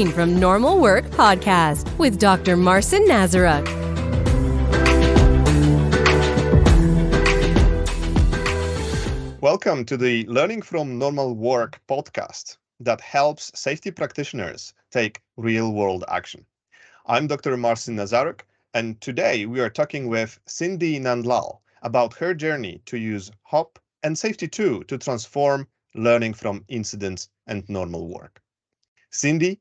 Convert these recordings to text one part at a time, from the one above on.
Learning from Normal Work podcast with Dr. Marcin Nazaruk. Welcome to the Learning from Normal Work podcast that helps safety practitioners take real-world action. I'm Dr. Marcin Nazaruk, and today we are talking with Cindi Nandlal about her journey to use HOP and Safety 2 to transform learning from incidents and normal work. Cindi,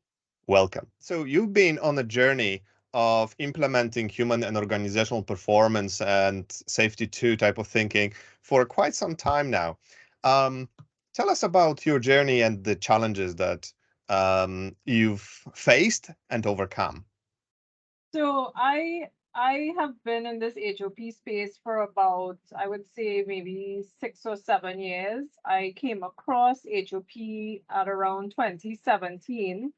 welcome. So you've been on a journey of implementing human and organizational performance and Safety 2 type of thinking for quite some time now. Tell us about your journey and the challenges that you've faced and overcome. So I have been in this HOP space for about, I would say, maybe 6 or 7 years. I came across HOP at around 2017.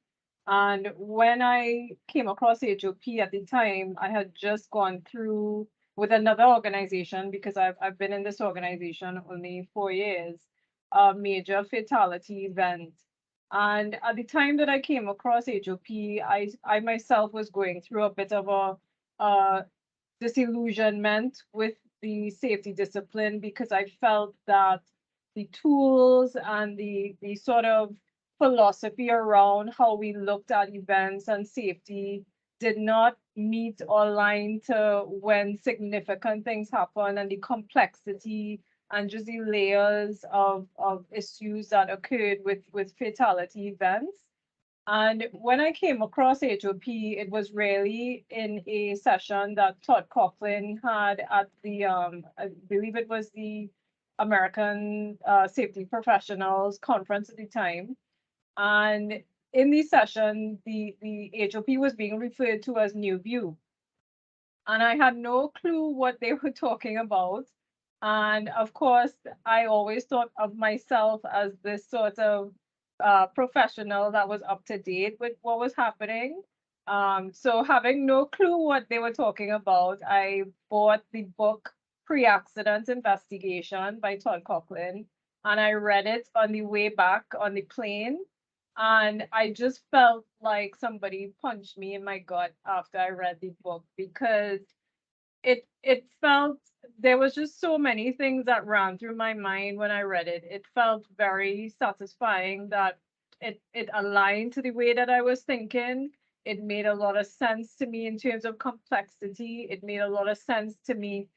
And when I came across HOP at the time, I had just gone through with another organization, because I've been in this organization only 4 years, a major fatality event. And at the time that I came across HOP, I myself was going through a bit of a disillusionment with the safety discipline, because I felt that the tools and the sort of philosophy around how we looked at events and safety did not meet or align to when significant things happen, and the complexity and just the layers of issues that occurred with fatality events. And when I came across HOP, it was really in a session that Todd Coughlin had at the, I believe it was the American Safety Professionals Conference at the time. And in the session, the HOP was being referred to as New View. And I had no clue what they were talking about. And of course, I always thought of myself as this sort of professional that was up to date with what was happening. So having no clue what they were talking about, I bought the book Pre-Accident Investigation by Todd Coughlin, and I read it on the way back on the plane. And I just felt like somebody punched me in my gut after I read the book, because it felt, there was just so many things that ran through my mind when I read it. It felt very satisfying that it aligned to the way that I was thinking. It made a lot of sense to me in terms of complexity. It made a lot of sense to me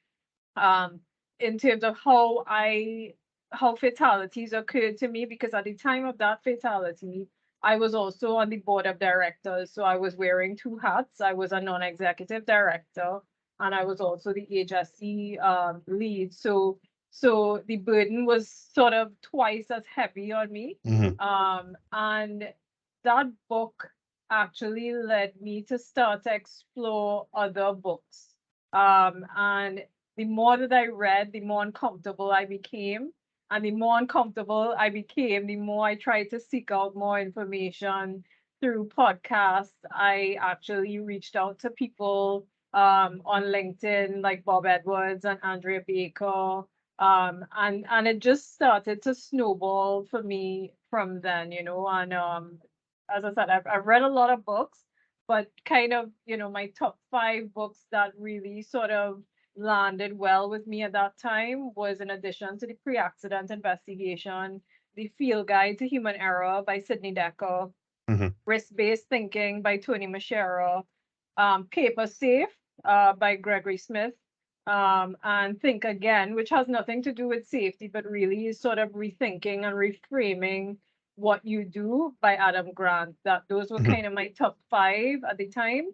in terms of how fatalities occurred to me, because at the time of that fatality, I was also on the board of directors. So I was wearing two hats. I was a non-executive director, and I was also the HSC lead. So the burden was sort of twice as heavy on me. And that book actually led me to start to explore other books. And the more that I read, the more uncomfortable I became. And the more uncomfortable I became, the more I tried to seek out more information through podcasts. I actually reached out to people on LinkedIn, like Bob Edwards and Andrea Baker. And it just started to snowball for me from then, and as I said, I've read a lot of books, but kind of, my top 5 books that really sort of landed well with me at that time was, in addition to the Pre-Accident Investigation, the Field Guide to Human Error by Sidney Dekker, Risk-Based Thinking by Tony Machera, Paper Safe by Gregory Smith, and Think Again, which has nothing to do with safety, but really is sort of rethinking and reframing what you do by Adam Grant. Those were kind of my top 5 at the time.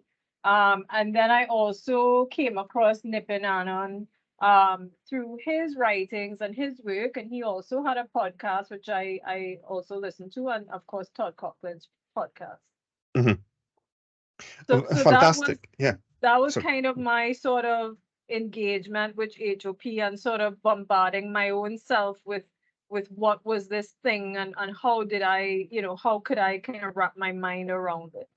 And then I also came across Nipin Anand through his writings and his work, and he also had a podcast which I also listened to, and of course Todd Coughlin's podcast. So Fantastic. That was kind of my sort of engagement with HOP, and sort of bombarding my own self with what was this thing, and how did I, how could I kind of wrap my mind around it.